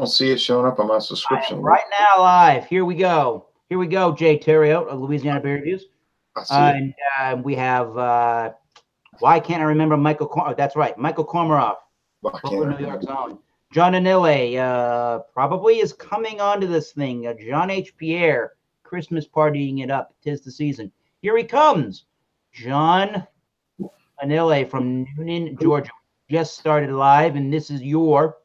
don't see it showing up on my subscription. Right now, live. Here we go. Here we go, Jay Theriault of Louisiana Beer Reviews. I see And we have, why can't I remember Michael? That's right, Michael Komarov, New York's own. John Anile probably is coming onto this thing. John H. Pierre, Christmas partying it up. 'Tis the season. Here he comes. John Anile from Noonan, Georgia. Just started live, and this is your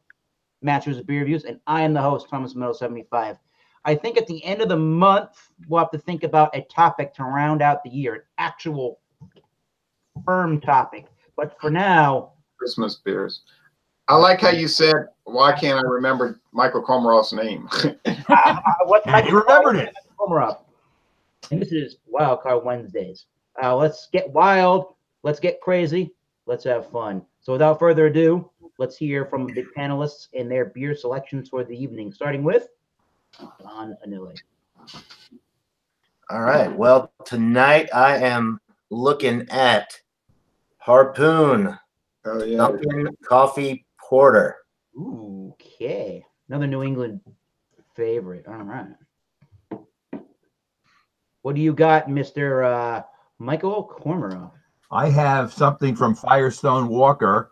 Masters of Beer Reviews, and I am the host, Thomas Meadow 75. I think at the end of the month, we'll have to think about a topic to round out the year, an actual firm topic. But for now, Christmas beers. I like how you said, why can't I remember Michael Komarov's name? You remembered it. Komarov. And this is Wildcard Wednesdays. Let's get wild. Let's get crazy. Let's have fun. So without further ado, let's hear from the panelists and their beer selections for the evening, starting with John Anile. All right. Well, tonight I am looking at Harpoon Dunkin' Coffee Porter. Ooh, okay. Another New England favorite. All right. What do you got, Mr. Michael Komarov? I have something from Firestone Walker.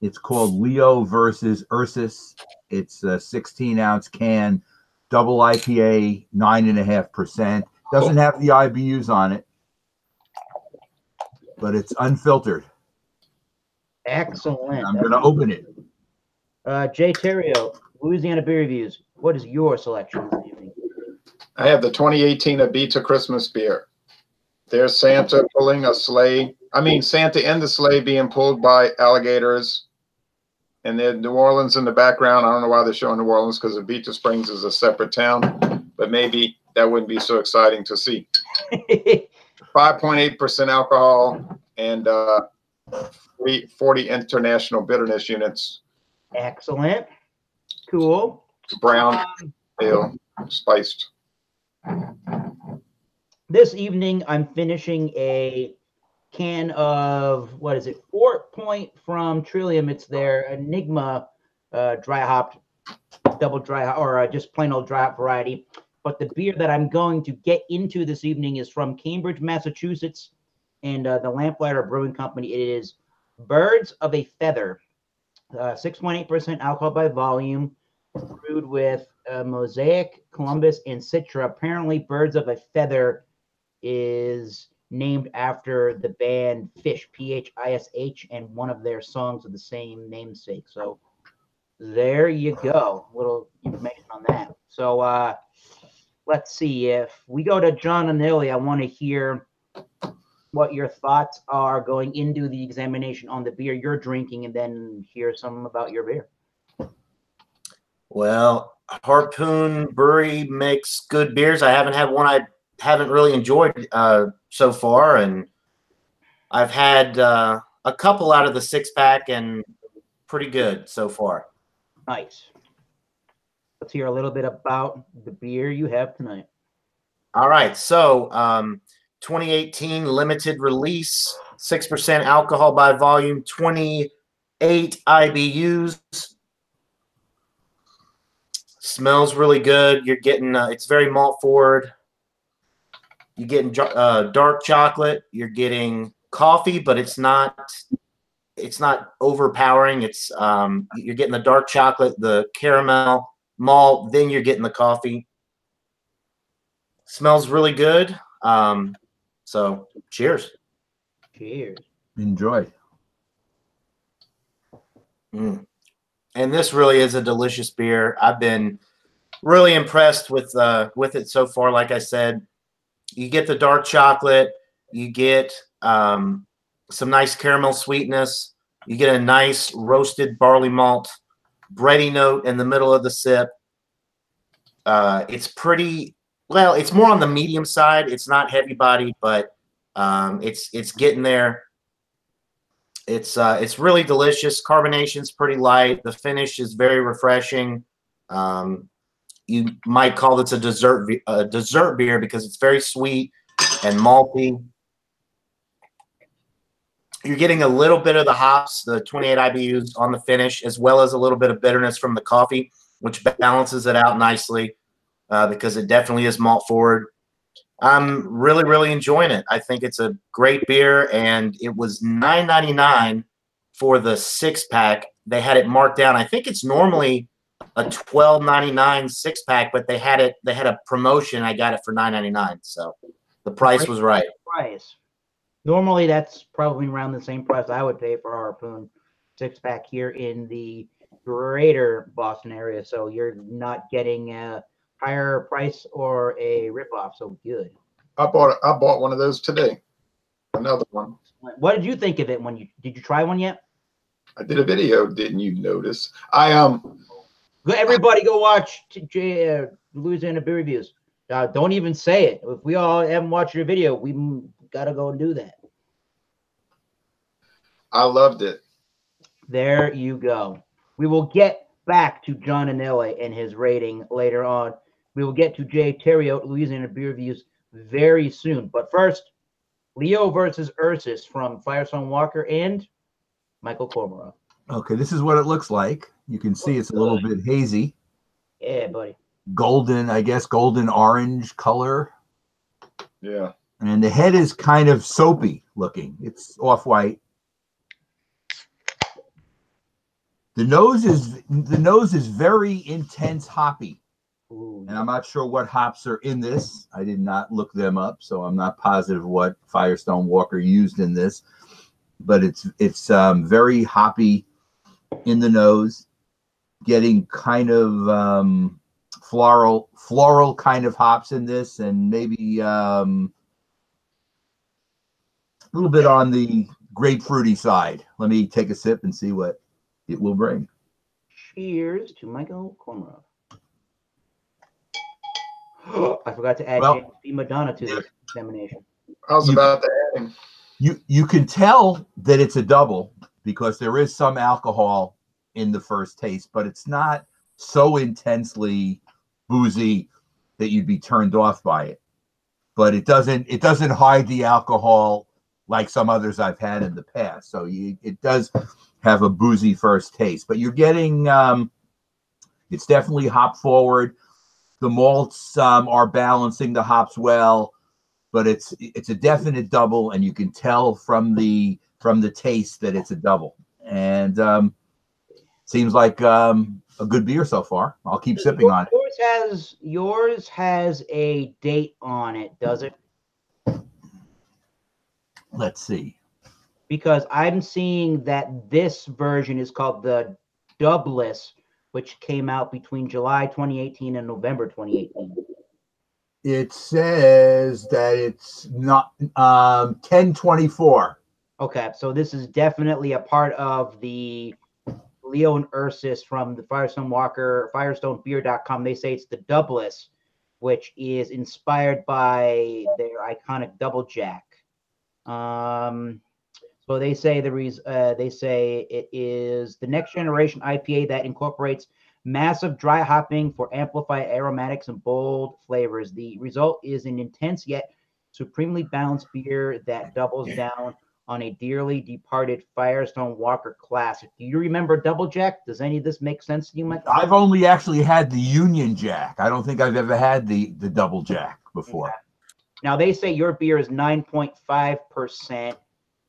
It's called Leo versus Ursus. It's a 16-ounce can, double IPA, 9.5%. Doesn't have the IBUs on it, but it's unfiltered. Excellent. I'm going to open it. Jay Theriault, Louisiana Beer Reviews. What is your selection this evening? I have the 2018 Abita Christmas beer. There's Santa pulling a sleigh. I mean, Santa and the sleigh being pulled by alligators. And then New Orleans in the background. I don't know why they're showing New Orleans, because Abita Springs is a separate town. But maybe that wouldn't be so exciting to see. 5.8% alcohol and 40 international bitterness units. Excellent. Cool. Brown ale, spiced. This evening, I'm finishing a can of, what is it, Fort Point from Trillium. It's their Enigma dry hopped, double dry hop, or just plain old dry hop variety. But the beer that I'm going to get into this evening is from Cambridge, Massachusetts, and the Lamplighter Brewing Company. It is Birds of a Feather, 6.8% alcohol by volume, brewed with Mosaic, Columbus, and Citra. Apparently, Birds of a Feather is named after the band Phish, Phish, and one of their songs of the same namesake. So there you go. A little information on that. So let's see. If we go to John Anile, I want to hear what your thoughts are going into the examination on the beer you're drinking, and then hear some about your beer. Well, Harpoon Brewery makes good beers. I haven't had one I haven't really enjoyed so far, and I've had a couple out of the 6-pack, and pretty good so far. Nice. Let's hear a little bit about the beer you have tonight. All right, so 2018 limited release, 6% alcohol by volume, 28 IBUs. Smells really good. You're getting it's very malt forward. You're getting dark chocolate. You're getting coffee, but it's not overpowering. It's you're getting the dark chocolate, the caramel, malt, then you're getting the coffee. Smells really good. So cheers. Cheers. Enjoy. And this really is a delicious beer. I've been really impressed with it so far. Like I said, you get the dark chocolate, you get some nice caramel sweetness, you get a nice roasted barley malt bready note in the middle of the sip. It's pretty well. It's more on the medium side. It's not heavy bodied, but it's getting there. It's really delicious. Carbonation's pretty light. The finish is very refreshing. You might call this a dessert beer because it's very sweet and malty. You're getting a little bit of the hops, the 28 IBUs on the finish, as well as a little bit of bitterness from the coffee. which balances it out nicely because it definitely is malt forward. I'm really, really enjoying it. I think it's a great beer, and it was $9.99 for the 6-pack. They had it marked down. I think it's normally a $12.99 6-pack, but they had a promotion. I got it for $9.99, so the price was right. Price. Normally, that's probably around the same price I would pay for a Harpoon 6-pack here in the greater Boston area. So you're not getting a higher price or a ripoff. So good. I bought one of those today. Another one. What did you think of it when did you try one yet? I did a video. Didn't you notice? Everybody go watch Louisiana Beer Reviews. Don't even say it. If we all haven't watched your video, we gotta go and do that. I loved it. There you go. We will get back to John Anelli and his rating later on. We will get to Jay Theriault, Louisiana Beer Reviews, very soon. But first, Leo versus Ursus from Firestone Walker and Michael Komarov. Okay, this is what it looks like. You can see it's a little bit hazy. Yeah, buddy. Golden, I guess, golden orange color. Yeah. And the head is kind of soapy looking. It's off-white. The nose is very intense hoppy. Ooh, And I'm not sure what hops are in this. I did not look them up, so I'm not positive what Firestone Walker used in this. But it's very hoppy in the nose, getting kind of floral kind of hops in this, and maybe a little bit on the grapefruity side. Let me take a sip and see what it will bring. cheers to Michael Komarov. I forgot to add James B. Madonna to this examination. I was about to add him. You can tell that it's a double because there is some alcohol in the first taste, but it's not so intensely boozy that you'd be turned off by it. But it doesn't hide the alcohol like some others I've had in the past. So it does have a boozy first taste, but you're getting it's definitely hop forward. The malts are balancing the hops well, but it's a definite double, and you can tell from the taste that it's a double. And seems like a good beer so far. I'll keep sipping on it. Yours has a date on it, does it? Let's see. Because I'm seeing that this version is called the Doubless, which came out between July 2018 and November 2018. It says that it's not 1024. Okay, so this is definitely a part of the Leo and Ursus from the Firestone Walker, FirestoneBeer.com. They say it's the Doubless, which is inspired by their iconic Double Jack. So they say it is the next generation IPA that incorporates massive dry hopping for amplified aromatics and bold flavors. The result is an intense yet supremely balanced beer that doubles down on a dearly departed Firestone Walker classic. Do you remember Double Jack? Does any of this make sense to you, Mike? I've only actually had the Union Jack. I don't think I've ever had the Double Jack before. Okay. Now they say your beer is 9.5%.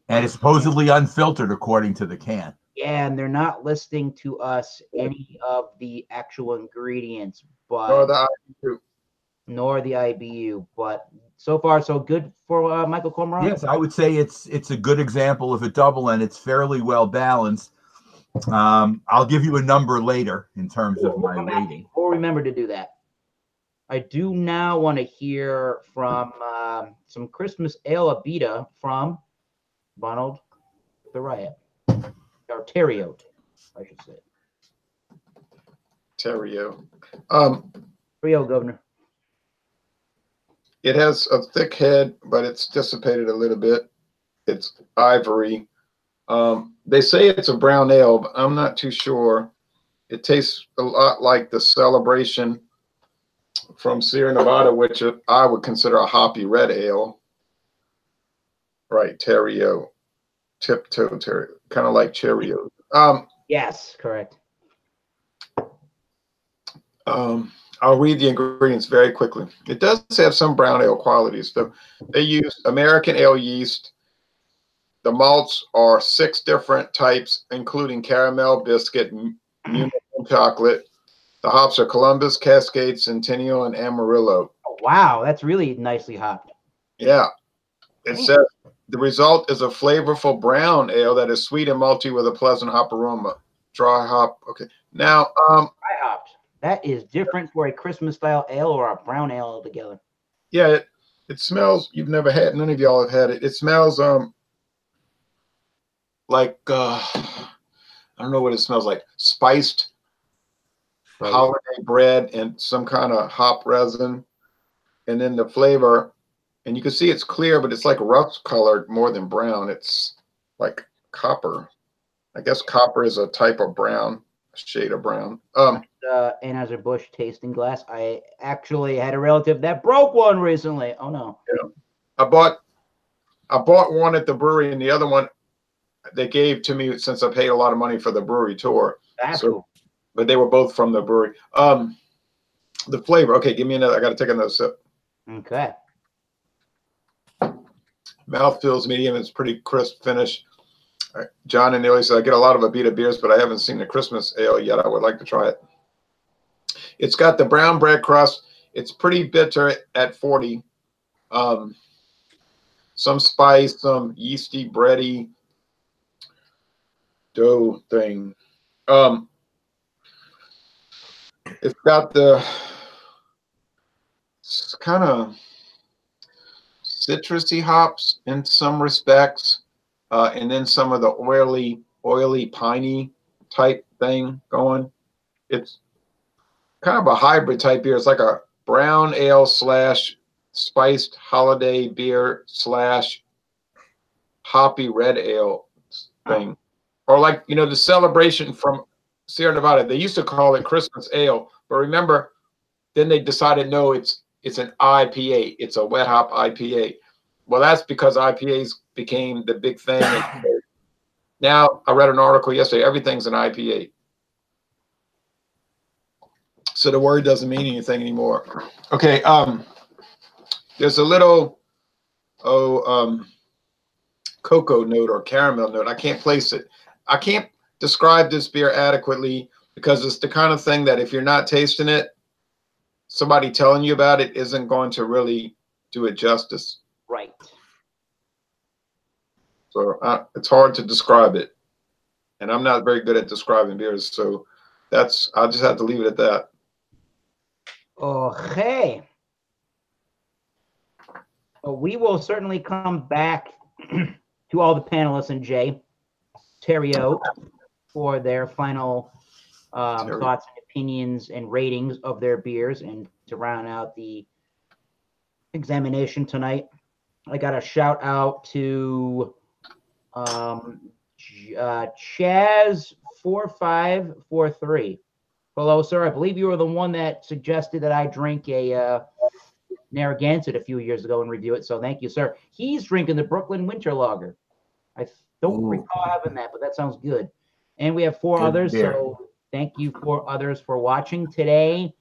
And it's supposedly unfiltered according to the can. Yeah, and they're not listing to us any of the actual ingredients, but nor the IBU. But so far, so good for Michael Komarov. Yes, I would say it's a good example of a double, and it's fairly well balanced. I'll give you a number later in terms of my rating. We'll remember to do that. I do now want to hear from some Christmas Ale Abita from Ronald Theriault, or Theriault, I should say. Theriault. Theriault, Governor. It has a thick head, but it's dissipated a little bit. It's ivory. They say it's a brown ale, but I'm not too sure. It tastes a lot like the Celebration from Sierra Nevada, which I would consider a hoppy red ale. Right, Theriault. Tiptoe Theriault. Kind of like Cheerios. Yes, correct. I'll read the ingredients very quickly. It does have some brown ale qualities, though. They use American ale yeast. The malts are 6 different types, including caramel, biscuit, Munich chocolate. The hops are Columbus, Cascade, Centennial, and Amarillo. Oh, wow, that's really nicely hopped. Yeah. It Damn. says the result is a flavorful brown ale that is sweet and malty with a pleasant hop aroma. Dry hop. Okay. Now, Dry hopped. That is different for a Christmas style ale or a brown ale altogether. yeah, it smells. You've never had. None of y'all have had it. It smells like I don't know what it smells like. Spiced Right. holiday bread and some kind of hop resin, and then the flavor. And you can see it's clear, but it's like rust colored more than brown. It's like copper. I guess copper is a type of brown, a shade of brown. Anheuser-Busch tasting glass. I actually had a relative that broke one recently. Oh no. I bought one at the brewery, and the other one they gave to me since I paid a lot of money for the brewery tour. That's So- cool. But they were both from the brewery. The flavor. Okay, give me another. I got to take another sip. Okay. Mouth feels medium. It's pretty crisp finish. All right. John and Neely said I get a lot of Abita beers, but I haven't seen the Christmas ale yet. I would like to try it. It's got the brown bread crust. It's pretty bitter at 40. Some spice, some yeasty, bready dough thing. It's got the kind of citrusy hops in some respects, and then some of the oily, piney type thing going. It's kind of a hybrid type beer. It's like a brown ale / spiced holiday beer / hoppy red ale thing. Or like, the celebration from Sierra Nevada, they used to call it Christmas ale, but remember, then they decided, no, it's an IPA. It's a wet hop IPA. Well, that's because IPAs became the big thing. Now, I read an article yesterday, everything's an IPA. So the word doesn't mean anything anymore. Okay, there's a little, cocoa note or caramel note. I can't place it. I can't describe this beer adequately because it's the kind of thing that if you're not tasting it, somebody telling you about it isn't going to really do it justice. Right. So it's hard to describe it. And I'm not very good at describing beers. So I'll just have to leave it at that. Okay. Well, we will certainly come back to all the panelists and Jay Theriault for their final thoughts and opinions and ratings of their beers, and to round out the examination tonight. I got a shout out to Chaz4543. Hello, sir. I believe you were the one that suggested that I drink a Narragansett a few years ago and review it. So thank you, sir. He's drinking the Brooklyn Winter Lager. I don't recall having that, but that sounds good. And we have 4 others. beer. So thank you 4 others for watching today.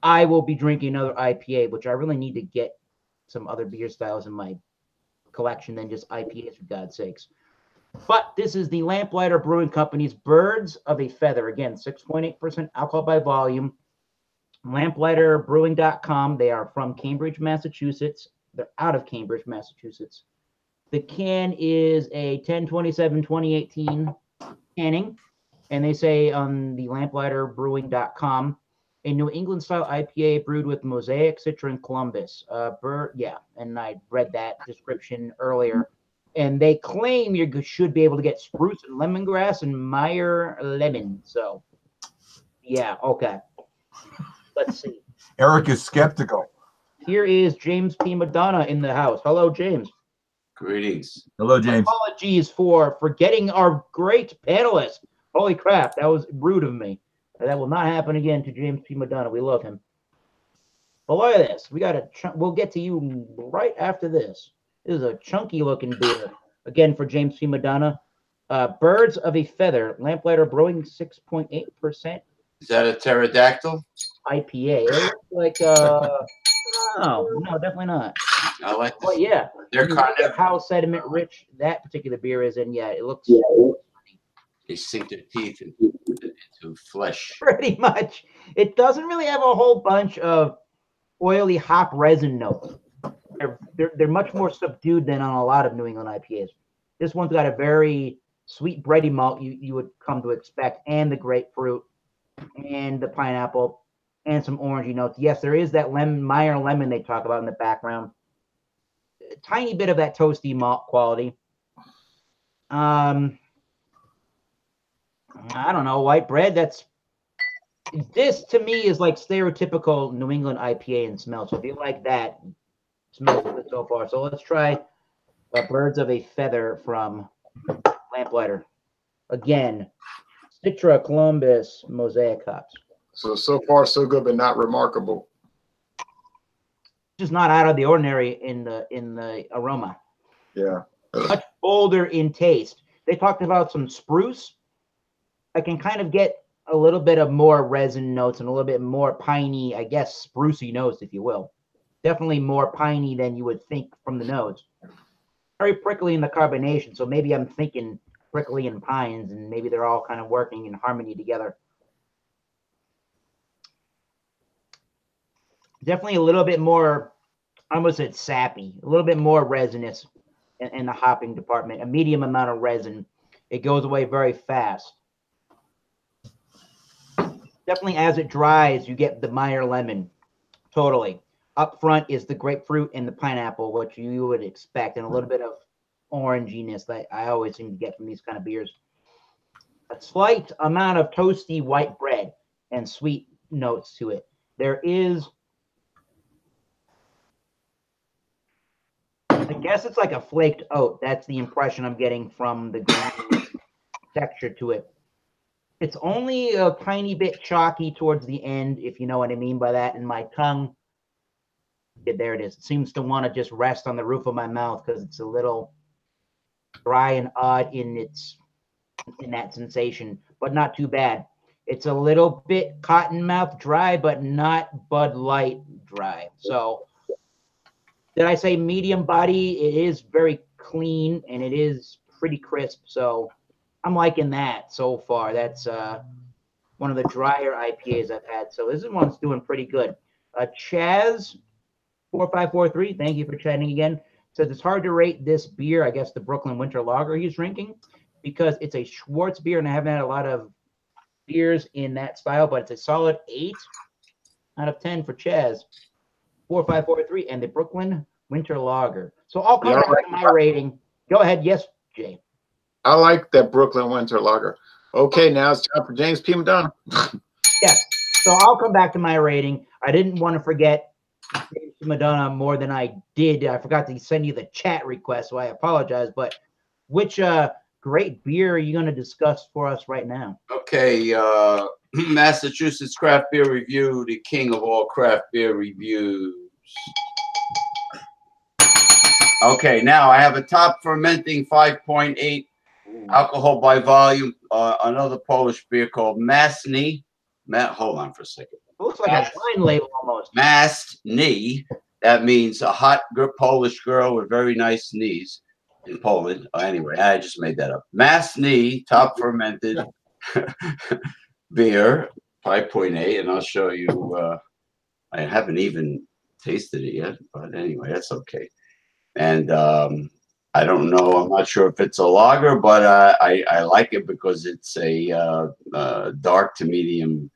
I will be drinking another IPA, which I really need to get some other beer styles in my collection than just IPAs, for God's sakes. But this is the Lamplighter Brewing Company's Birds of a Feather. Again, 6.8% alcohol by volume. Lamplighterbrewing.com. They are from Cambridge, Massachusetts. They're out of Cambridge, Massachusetts. The can is a 10/27/2018 canning, and they say on the lamplighterbrewing.com, a New England style IPA brewed with Mosaic, Citra, and Columbus. And I read that description earlier. And they claim you should be able to get spruce and lemongrass and Meyer lemon. So, yeah, okay. Let's see. Eric is skeptical. Here is James P. Madonna in the house. Hello, James. Greetings. Hello, James. Apologies for forgetting our great panelist. Holy crap, that was rude of me. That will not happen again to James P. Madonna. We love him. But look at this. We'll get to you right after this. This is a chunky looking beer. Again, for James P. Madonna. Birds of a Feather. Lamplighter Brewing, 6.8%. Is that a pterodactyl? IPA. It looks like no, definitely not. I like But this. yeah, They're you kind look at of, how sediment rich that particular beer is, and yeah, it looks they sink their teeth into flesh. pretty much. It doesn't really have a whole bunch of oily hop resin notes. They're much more subdued than on a lot of New England IPAs. This one's got a very sweet bready malt you would come to expect, and the grapefruit, and the pineapple, and some orangey notes. Yes, there is that Meyer lemon they talk about in the background. A tiny bit of that toasty malt quality. I don't know, white bread. This to me is like stereotypical New England IPA in smell. So if you like that, smells good so far. So let's try Birds of a Feather from Lamplighter. Again, Citra Columbus Mosaic hops. So far so good, but not remarkable. Just not out of the ordinary in the aroma. Yeah. Much bolder in taste. They talked about some spruce. I can kind of get a little bit of more resin notes and a little bit more piney, I guess, sprucey notes, if you will. Definitely more piney than you would think from the nose. Very prickly in the carbonation, so maybe I'm thinking prickly and pines, and maybe they're all kind of working in harmony together. Definitely a little bit more, I almost said sappy, a little bit more resinous in the hopping department. A medium amount of resin. It goes away very fast. Definitely as it dries, you get the Meyer lemon. Totally. Up front is the grapefruit and the pineapple, which you would expect, and a little bit of oranginess that I always seem to get from these kind of beers. A slight amount of toasty white bread and sweet notes to it. There is, I guess it's like a flaked oat. That's the impression I'm getting from the green texture to it. It's only a tiny bit chalky towards the end, if you know what I mean by that. And my tongue, there it is. It seems to want to just rest on the roof of my mouth because it's a little dry and odd in that sensation, but not too bad. It's a little bit cottonmouth dry, but not Bud Light dry. So did I say medium body? It is very clean and it is pretty crisp. So I'm liking that so far. That's one of the drier IPAs I've had. So this one's doing pretty good. Chaz 4543, thank you for chatting again. Says it's hard to rate this beer, I guess the Brooklyn Winter Lager he's drinking, because it's a Schwartz beer and I haven't had a lot of beers in that style, but it's a solid 8 out of 10 for Chaz 4543 and the Brooklyn Winter Lager. So I'll come back to my rating. Go ahead. Yes, Jay. I like that Brooklyn Winter Lager. Okay, now it's time for James P. Madonna. Yes. So I'll come back to my rating. I didn't want to forget James P. Madonna more than I did. I forgot to send you the chat request, so I apologize. But which great beer are you going to discuss for us right now? Okay, Massachusetts Craft Beer Review, the king of all craft beer reviews. Okay, now I have a top fermenting 5.8 alcohol by volume, another Polish beer called Masny. Hold on for a second. It looks like a wine label almost. Masny. That means a hot Polish girl with very nice knees in Poland. Anyway, I just made that up. Masny, top fermented beer, 5.8, and I'll show you. I haven't even tasted it yet, but anyway, that's okay. And I don't know. I'm not sure if it's a lager, but I like it because it's a dark to medium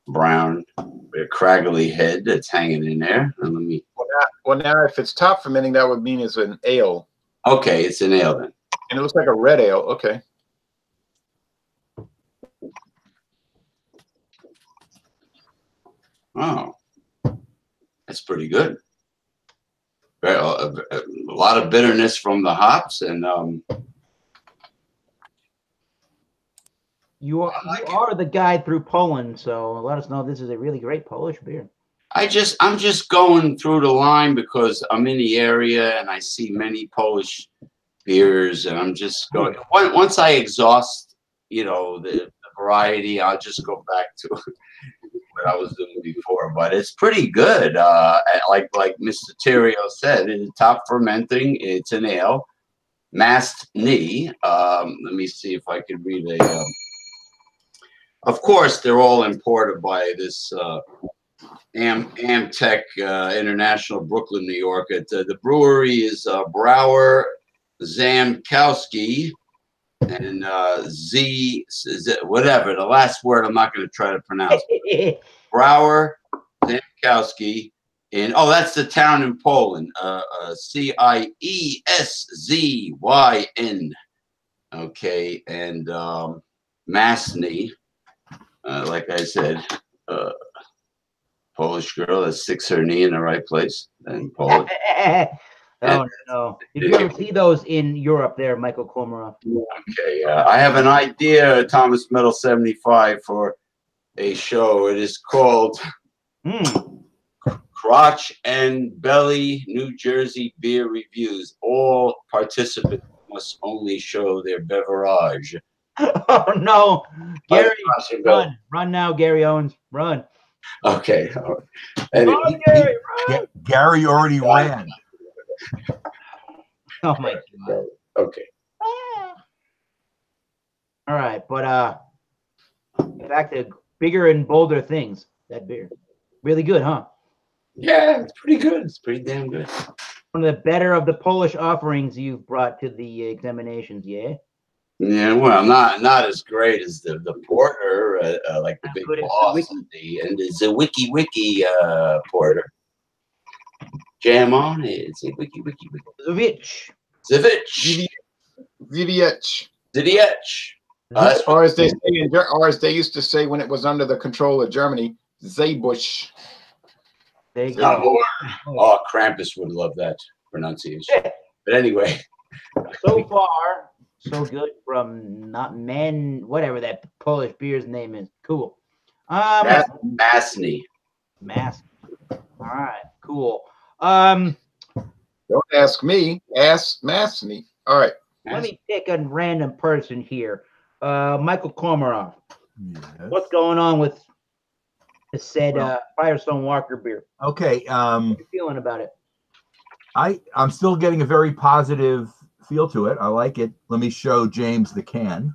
brown with a craggly head that's hanging in there. And let me. Well, now if it's top fermenting, that would mean it's an ale. Okay, it's an ale then. And it looks like a red ale. Okay. Oh, that's pretty good. A lot of bitterness from the hops, and you are the guide through Poland, so let us know this is a really great Polish beer. I'm just going through the line because I'm in the area and I see many Polish beers, and I'm just going. Once I exhaust, the variety, I'll just go back to what I was doing before, but it's pretty good. Like Mr. Terrio said, it's top fermenting. It's an ale, Mast Knee. Let me see if I can read a. Of course, they're all imported by this Amtech International, Brooklyn, New York. The brewery is Brower Zamkowski and whatever. The last word I'm not going to try to pronounce. Brower Zamkowski. That's the town in Poland. Cieszyn. Okay, and Masny. Like I said, Polish girl that sticks her knee in the right place in Poland. Oh no! Did you ever see those in Europe? There, Michael Komarov. Okay, I have an idea, Thomas Metal 75, for a show. It is called Crotch and Belly New Jersey Beer Reviews. All participants must only show their beverage. Oh no, Gary, run now, Gary Owens, run. Okay. Run, Gary, run. Gary already ran. Oh my God. Okay. All right, but back to bigger and bolder things. That beer, really good, huh? Yeah, it's pretty good. It's pretty damn good. One of the better of the Polish offerings you've brought to the examinations, yeah. Yeah, well, not as great as the porter, like the As big good as the boss, Wiki. and the Wiki porter. Jam on it. It's a Wiki. Zvich. VVH. That's Or as they say, or as they used to say when it was under the control of Germany, Zebusch. There you go. Oh, Krampus would love that pronunciation. But anyway. So far, so good from not men, whatever that Polish beer's name is. Cool. Masny. Mass. All right, cool. Don't ask me, ask Masny. All right. Let me pick a random person here. Michael Komarov. Yes. What's going on with the said Firestone Walker beer? Okay. How you feeling about it? I'm still getting a very positive feel to it. I like it. Let me show James the can.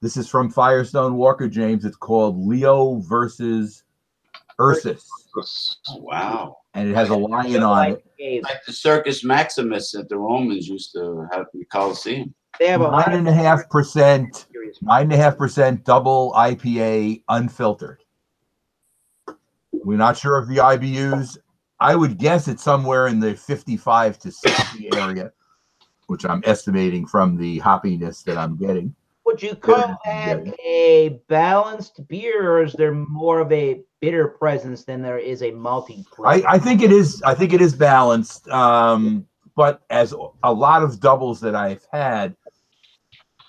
This is from Firestone Walker, James. It's called Leo versus Ursus. Oh, wow. And it has a lion on it. Like the Circus Maximus that the Romans used to have in the Coliseum. They have a 9.5% double IPA unfiltered. We're not sure of the IBUs. I would guess it's somewhere in the 55 to 60 area, which I'm estimating from the hoppiness that I'm getting. Would you call that a balanced beer, or is there more of a bitter presence than there is a malty presence? I think it is. I think it is balanced. But as a lot of doubles that I've had,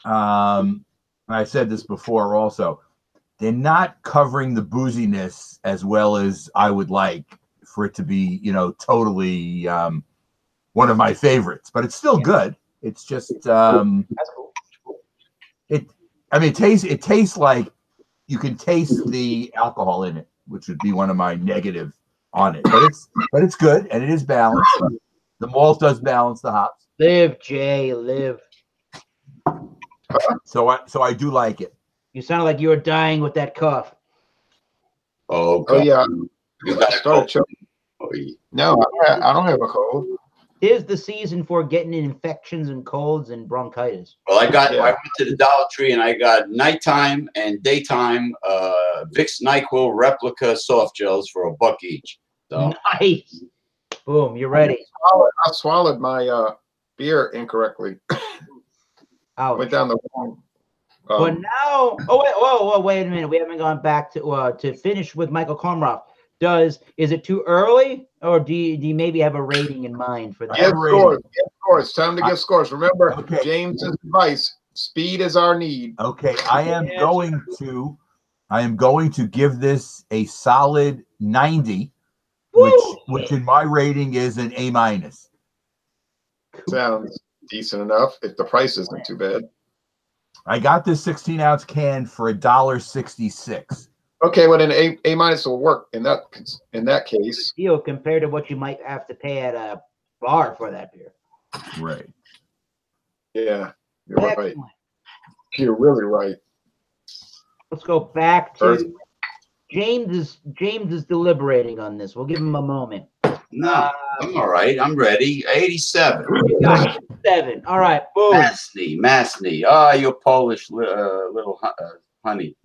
I said this before also, they're not covering the booziness as well as I would like for it to be, totally one of my favorites. But it's still good. It's just That's cool. it tastes like you can taste the alcohol in it, which would be one of my negative on it. But it's good and it is balanced. The malt does balance the hops. Live, Jay, live. So I do like it. You sound like you were dying with that cough. Oh, Oh yeah. You got a Started cold. choking. Oh, yeah. No, I don't have a cold. 'Tis the season for getting infections and colds and bronchitis. Well, I Yeah. went to the Dollar Tree and I got nighttime and daytime Vicks NyQuil replica soft gels for $1 each. So Nice. Boom, you're ready. I swallowed my beer incorrectly. Ouch. Went down the wrong. But now, wait a minute. We haven't gone back to finish with Michael Komarov. Is it too early, or do you maybe have a rating in mind for that? Get scores. Get scores. Time to get scores. Remember, Okay. James's advice: speed is our need. Okay, I am going to give this a solid 90, which in my rating is an A-. Sounds decent enough if the price isn't too bad. I got this 16-ounce can for $1.66. Okay, well then A minus will work in that case. Deal compared to what you might have to pay at a bar for that beer. Right. Yeah, you're right. Excellent. You're really right. Let's go back Earth. to James is deliberating on this. We'll give him a moment. No, I'm all right. I'm ready. 87. 7. All right, boom. Masny. Ah, you Polish little honey.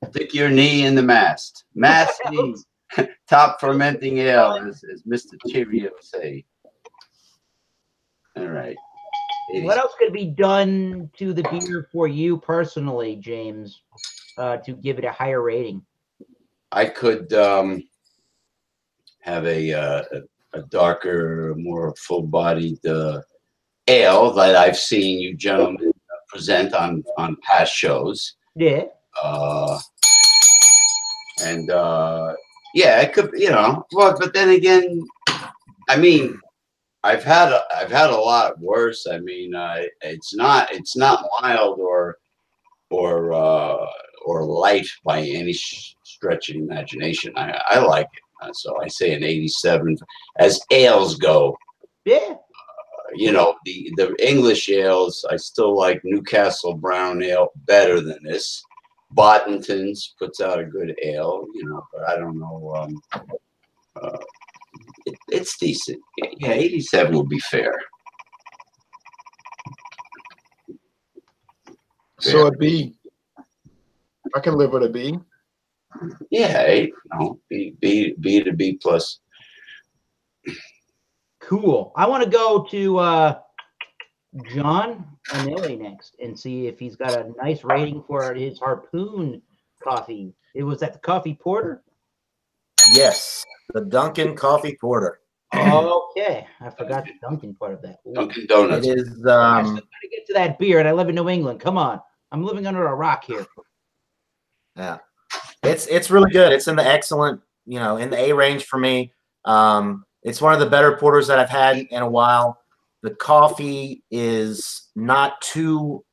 Stick your knee in the mast. Masny. Top fermenting ale, as Mr. Cheerio say. All right. What else could be done to the beer for you personally, James, to give it a higher rating? I could have a darker, more full-bodied ale that I've seen you gentlemen present on past shows. Yeah. Yeah, it could, well, but then again, I mean, I've had a lot worse. I mean, it's not mild or light by any stretch of the imagination. I like it, so I say an 87 as ales go. Yeah. The English ales, I still like Newcastle Brown Ale better than this. Boddington's puts out a good ale, but I don't know. It's decent. Yeah, 87 will be fair. So a B. I can live with a B. Yeah, B to B plus. Cool. I want to go to John Anilli next and see if he's got a nice rating for his Harpoon coffee. It was that the coffee porter? Yes, the Dunkin' Coffee Porter. Okay. I forgot the Dunkin' part of that. Ooh. Dunkin' Donuts. It is. I still gotta get to that beer, and I live in New England. Come on. I'm living under a rock here. Yeah, it's really good. It's in the excellent, in the A range for me. It's one of the better porters that I've had in a while. The coffee is not too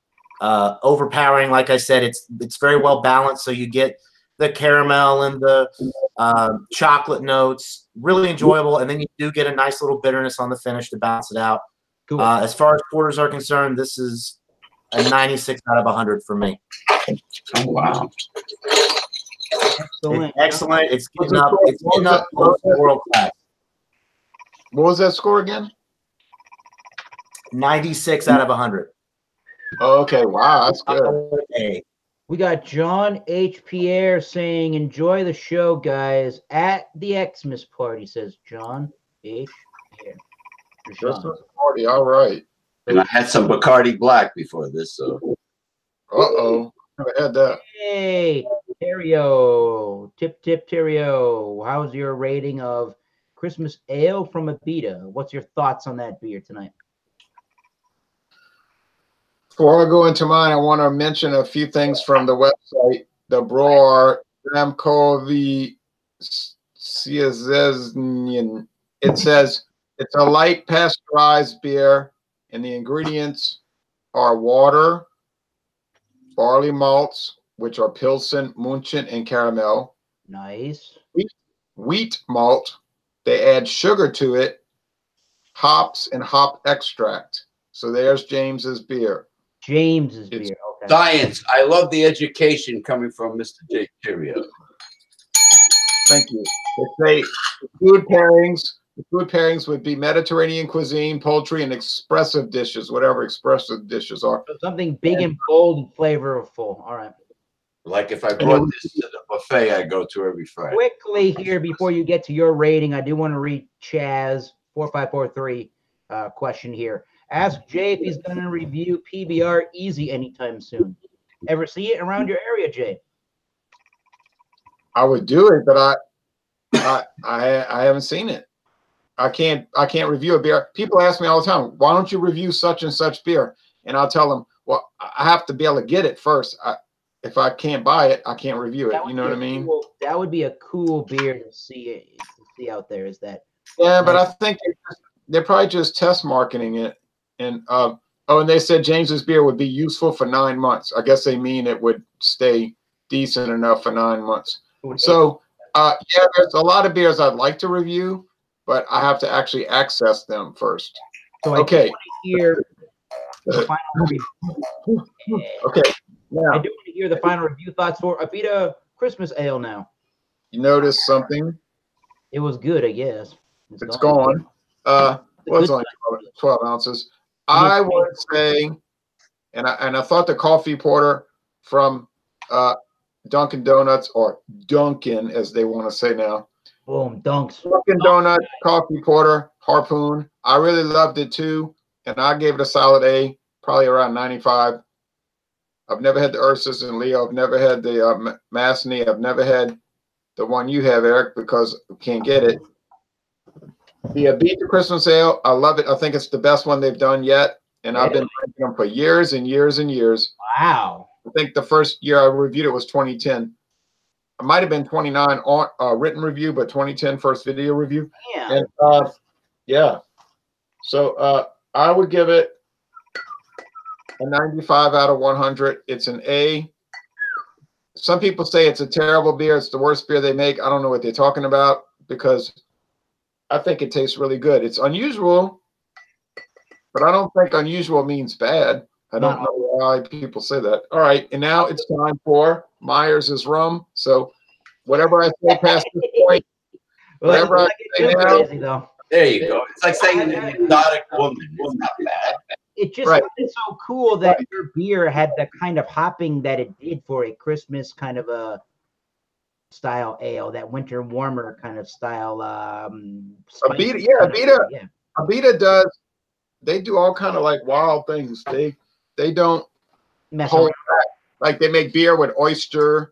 overpowering. Like I said, it's very well balanced. So you get the caramel and the chocolate notes, really enjoyable. And then you do get a nice little bitterness on the finish to balance it out. Cool. As far as porters are concerned, this is a 96 out of 100 for me. Oh, wow. Excellent. It's excellent. It's getting up close to world class. What was that score again? 96 out of 100. Okay, wow, that's good. Hey. We got John H. Pierre saying, enjoy the show, guys. At the Xmas party, says John H. Pierre. Christmas party, all right. And I had some Bacardi Black before this, so. Uh-oh. Never had that. Hey, Terrio. Tip Terrio. How's your rating of Christmas Ale from Abita? What's your thoughts on that beer tonight? Before I go into mine, I want to mention a few things from the website. The brewer, Ramkovi Siazeznian. It says it's a light pasteurized beer, and the ingredients are water, barley malts, which are Pilsen, Munchen, and caramel. Nice. Wheat malt. They add sugar to it, hops, and hop extract. So there's James's beer. James's It's beer. Okay. Science. I love the education coming from Mr. J. Cheerio. Thank you. They say food pairings. The food pairings would be Mediterranean cuisine, poultry, and expressive dishes, whatever expressive dishes are. So something big and bold and flavorful. All right. Like if I brought this to the buffet, I go to every Friday. Quickly here before you get to your rating, I do want to read Chaz 4543 question here. Ask Jay if he's going to review PBR Easy anytime soon. Ever see it around your area, Jay? I would do it, but I haven't seen it. I can't review a beer. People ask me all the time, why don't you review such and such beer? And I'll tell them, well, I have to be able to get it first. If I can't buy it, I can't review it. You know what I mean? That would be a cool beer to see out there. Is that? Yeah, but I think they're probably just test marketing it. And and they said James's beer would be useful for 9 months. I guess they mean it would stay decent enough for 9 months. So, yeah, there's a lot of beers I'd like to review, but I have to actually access them first. So I Okay. do want to hear the final review. Okay. I Now, do want to hear the final review thoughts for Abita Christmas Ale now. you notice something? It was good, I guess. It's gone. Well, it's only 12 ounces. I would say, and I thought the coffee porter from Dunkin' Donuts, or Dunkin' as they want to say now. Boom, dunks. Dunkin' Donuts, coffee porter, Harpoon. I really loved it too, and I gave it a solid A, probably around 95. I've never had the Ursus and Leo. I've never had the Masny. I've never had the one you have, Eric, because we can't get it. The Abita Christmas Ale, I love it. I think it's the best one they've done yet, and I've been drinking them for years and years and years. Wow. I think the first year I reviewed it was 2010. It might have been 29 on written review, but 2010 first video review. Yeah. And yeah, so I would give it a 95 out of 100. It's an A. Some people say it's a terrible beer. It's the worst beer they make. I don't know what they're talking about, because I think it tastes really good. It's unusual, but I don't think unusual means bad. I don't know why people say that. All right, and now it's time for Myers' rum. So whatever I say past this point, whatever I say now, there you go. It's like saying an exotic woman. It's not bad. It just sounded so cool that your beer had the kind of hopping that it did for a Christmas kind of a style ale, that winter warmer kind of style. Abita, yeah, Abita does. They do all kind of like wild things. They don't hold back. Like they make beer with oysters.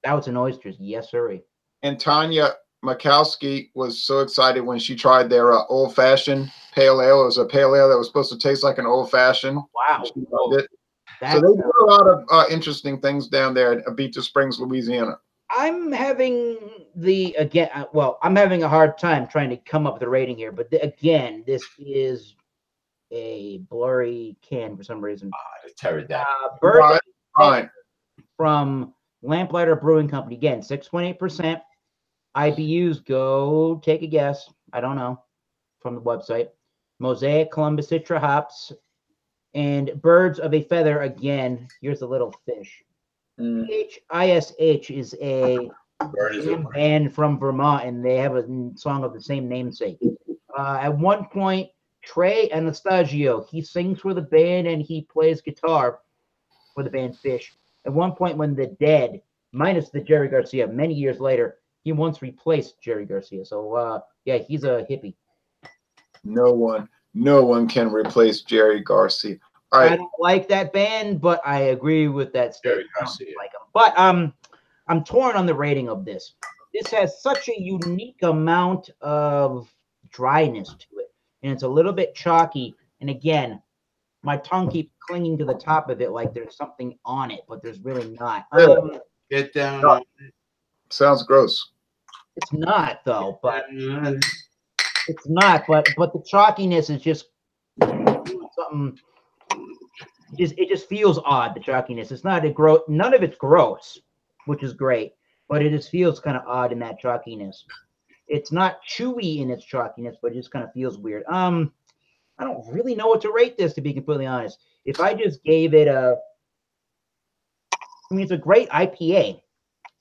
Doubts and oysters, yes, sir. And Tanya Makowski was so excited when she tried their old-fashioned pale ale. It was a pale ale that was supposed to taste like an old-fashioned. Wow. She loved it. So they do a lot of interesting things down there in Abita Springs, Louisiana. I'm having I'm having a hard time trying to come up with a rating here, but again, this is a blurry can for some reason. Tear it down. Fine. From Lamplighter Brewing Company, again, 6.8%. IBUs, go take a guess. I don't know. From the website. Mosaic Columbus Citra hops. And Birds of a Feather, again, here's a little fish. HISH is a band from Vermont, and they have a song of the same namesake. At one point, Trey Anastasio, he sings for the band and he plays guitar for the band Fish. At one point, when the Dead, minus the Jerry Garcia, many years later, he once replaced Jerry Garcia. So, yeah, he's a hippie. No one can replace Jerry Garcia. All right. I don't like that band, but I agree with that statement. Like him. But I'm torn on the rating of this. This has such a unique amount of dryness to it, and it's a little bit chalky. And again, my tongue keeps clinging to the top of it like there's something on it, but there's really not. Get down on it. Sounds gross. It's not though, but it's not. But the chalkiness is just something. It just feels odd. The chalkiness. It's not a gross. None of it's gross, which is great. But it just feels kind of odd in that chalkiness. It's not chewy in its chalkiness, but it just kind of feels weird. I don't really know what to rate this, to be completely honest. If I just gave it it's a great IPA.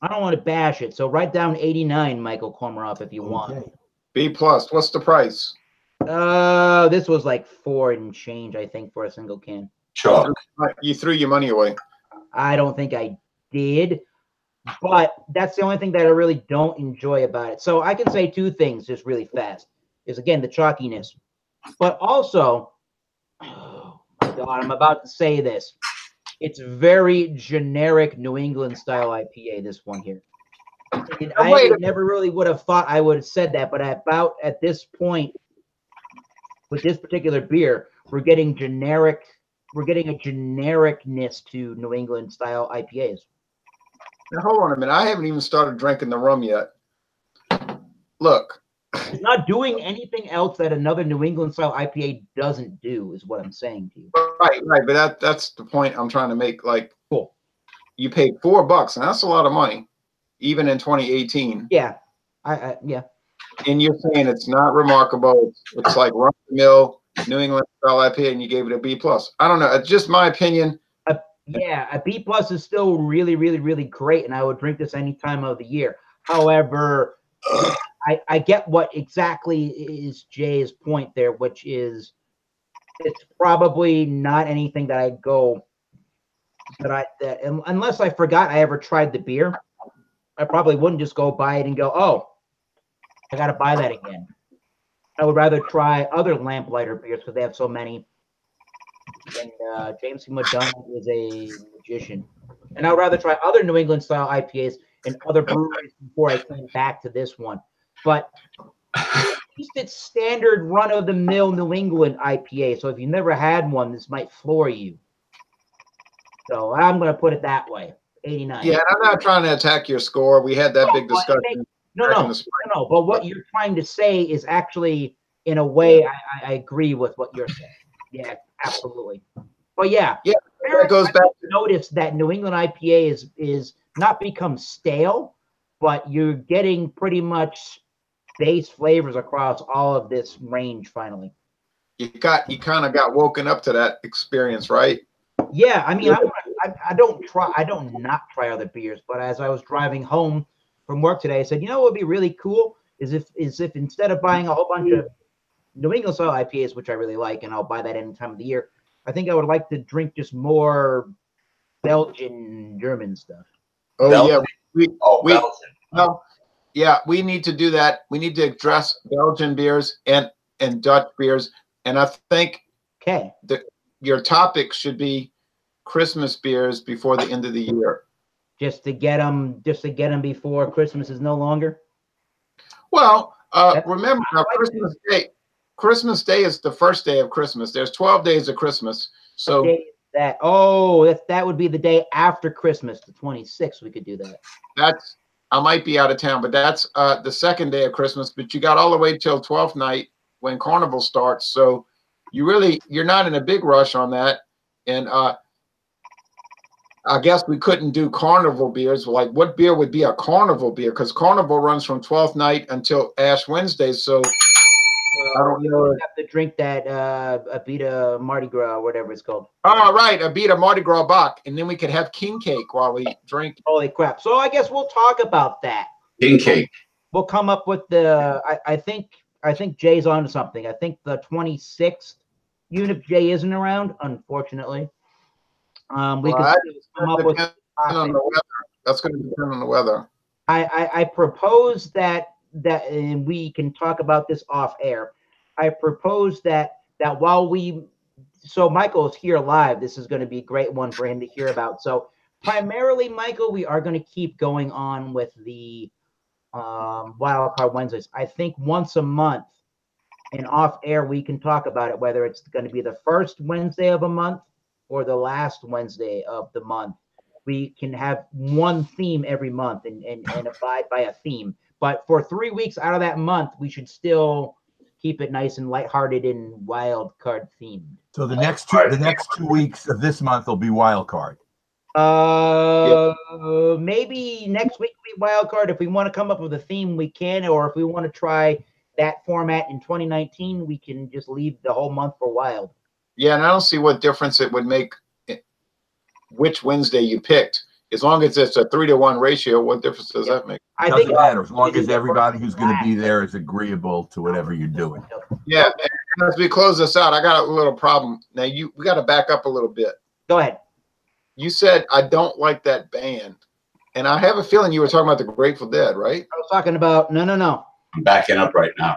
I don't want to bash it, so write down 89, Michael Komarov, if you want. B+. What's the price? This was like $4 and change, I think, for a single can. Chalk. You threw your money away. I don't think I did, but that's the only thing that I really don't enjoy about it. So I can say two things just really fast. Is again the chalkiness, but also, oh my God, I'm about to say this. It's very generic New England style IPA. This one here. And I never really would have thought I would have said that, but about at this point with this particular beer, we're getting generic. We're getting a genericness to New England style IPAs. Now, hold on a minute. I haven't even started drinking the rum yet. Look, It's not doing anything else that another New England style IPA doesn't do, is what I'm saying to you. Right, but that's the point I'm trying to make. Like, Cool. you paid $4, and that's a lot of money, even in 2018. Yeah. Yeah. And you're saying it's not remarkable. It's like run the mill New England style IPA, and you gave it a B+. I don't know. It's just my opinion. Yeah, a B+ is still really, really, really great, and I would drink this any time of the year. However, I get what exactly is Jay's point there, which is it's probably not anything that I go that unless I forgot I ever tried the beer, I probably wouldn't just go buy it and go, oh, I got to buy that again. I would rather try other Lamplighter beers because they have so many. And James C. McDonald is a magician. And I would rather try other New England style IPAs and other breweries before I came back to this one. But at least it's standard run of the mill New England IPA. So if you never had one, this might floor you. So I'm going to put it that way. 89. Yeah, I'm not trying to attack your score. We had that big discussion. No. But what you're trying to say is actually, in a way, I agree with what you're saying. Yeah, absolutely. But yeah, it goes back to notice that New England IPA is not become stale, but you're getting pretty much base flavors across all of this range finally. you kind of got woken up to that experience, right? Yeah, I mean, I don't not try other beers, but as I was driving home from work today, I said, you know what would be really cool is if instead of buying a whole bunch of New England style IPAs, which I really like, and I'll buy that any time of the year, I think I would like to drink just more Belgian, German stuff. Oh, Belgian? yeah. Belgian. No, yeah, we need to do that. We need to address Belgian beers and Dutch beers. And I think Okay. your topic should be Christmas beers before the end of the year. Just to get them before Christmas is no longer. Well, remember now, Christmas Day is the first day of Christmas. There's 12 days of Christmas. So that would be the day after Christmas, the 26th. We could do that. I might be out of town, but that's the second day of Christmas. But you got all the way till 12th night when Carnival starts. So you're not in a big rush on that. And I guess we couldn't do Carnival beers. Like, what beer would be a Carnival beer? Because Carnival runs from 12th night until Ash Wednesday. So I don't know. You have to drink that Abita Mardi Gras or whatever it's called. All right, Abita Mardi Gras Bach, and then we could have king cake while we drink. Holy crap! So I guess we'll talk about that. King cake. We'll come up with the. I think Jay's onto something. I think the 26th unit Jay isn't around, unfortunately. We could come up with. That's going to depend on the weather. I propose that and we can talk about this off air. I propose that while so Michael's here live, this is going to be a great one for him to hear about. So primarily, Michael, we are going to keep going on with the Wildcard Wednesdays. I think once a month and off air, we can talk about it, whether it's going to be the first Wednesday of a month or the last Wednesday of the month. We can have one theme every month and abide by a theme. But for 3 weeks out of that month, we should still keep it nice and lighthearted and wild card themed. So the next 2 weeks of this month will be wild card. Maybe next week will be wild card. If we want to come up with a theme, we can. Or if we want to try that format in 2019, we can just leave the whole month for wild. Yeah, and I don't see what difference it would make which Wednesday you picked. As long as it's a 3-to-1 ratio, what difference does that make? It doesn't matter as long as everybody who's going to be there is agreeable to whatever you're doing. Yeah, and as we close this out, I got a little problem. Now we got to back up a little bit. Go ahead. You said I don't like that band, and I have a feeling you were talking about the Grateful Dead, right? I was talking about no. I'm backing up right now.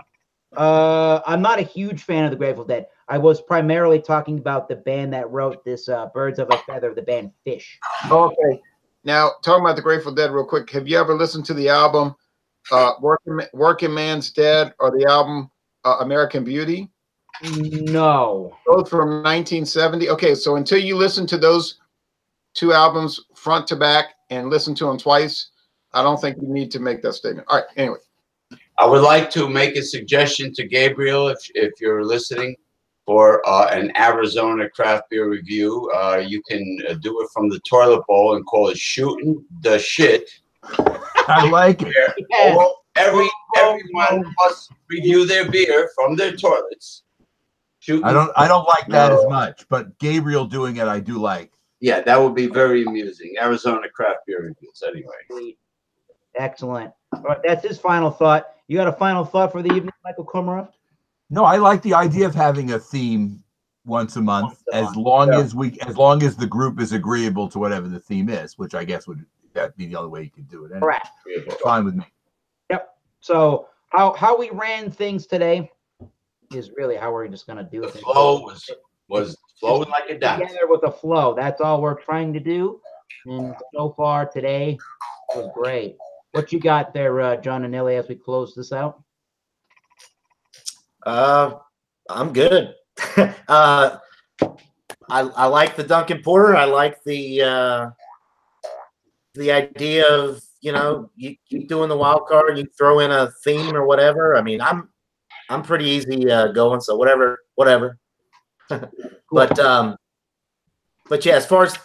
I'm not a huge fan of the Grateful Dead. I was primarily talking about the band that wrote this Birds of a Feather, the band Fish. Okay. Now, talking about the Grateful Dead real quick, have you ever listened to the album Working Man's Dead or the album American Beauty? No. Both from 1970. Okay, so until you listen to those two albums front to back and listen to them twice, I don't think you need to make that statement. All right, anyway. I would like to make a suggestion to Gabriel, if you're listening, for an Arizona craft beer review. You can do it from the toilet bowl and call it "Shooting the Shit." I like it. Yes. Everyone must review their beer from their toilets. I don't like that as much, but Gabriel doing it, I do like. Yeah, that would be very amusing. Arizona craft beer reviews, anyway. Excellent. All right, that's his final thought. You got a final thought for the evening, Michael Komarov? No, I like the idea of having a theme once a month, as long as the group is agreeable to whatever the theme is, which I guess that'd be the only way you could do it. Anyway. Correct. Fine with me. Yep. So how we ran things today is really how we're just gonna do The things. flow was flowing like a dance. Together with a flow. That's all we're trying to do. And so far today was great. What you got there, John and Ellie, as we close this out? I'm good. I like the Dunkin' Porter. I like the idea of, you keep doing the wild card, you throw in a theme or whatever. I mean, I'm pretty easy going, so whatever. But yeah, as far as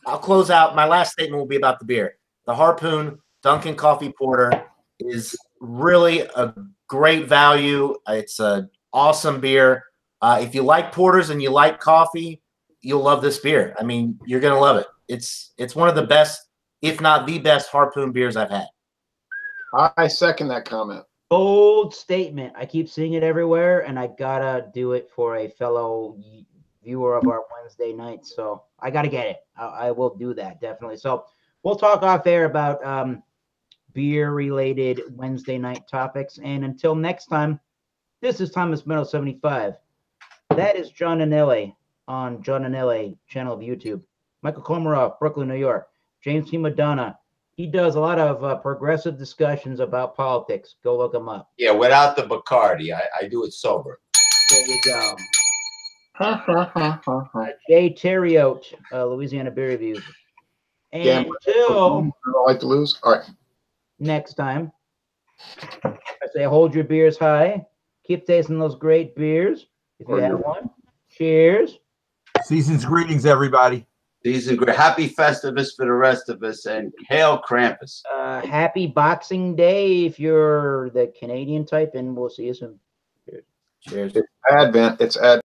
I'll close out, my last statement will be about the beer. The Harpoon Dunkin' Coffee Porter is really a great value. It's an awesome beer. If you like porters and you like coffee, you'll love this beer. I mean, you're gonna love it. It's one of the best, if not the best, Harpoon beers I've had. I second that comment. Bold statement. I keep seeing it everywhere, and I gotta do it for a fellow viewer of our Wednesday night. So I gotta get it. I will do that, definitely. So we'll talk off air about beer-related Wednesday night topics. And until next time, this is Thomas Meadow 75. That is John Anelli on John Anelli channel of YouTube. Michael Komarov, Brooklyn, New York. James T. Madonna. He does a lot of progressive discussions about politics. Go look him up. Yeah, without the Bacardi. I do it sober. There you go. Jay Terriot, Louisiana Beer Reviews. And Yeah. until I don't like to lose. All right. next time, I say hold your beers high. Keep tasting those great beers. If you have one, cheers. Season's greetings, everybody. Happy Festivus for the rest of us, and hail Krampus. Happy Boxing Day if you're the Canadian type, and we'll see you soon. Cheers. Advent. It's Advent.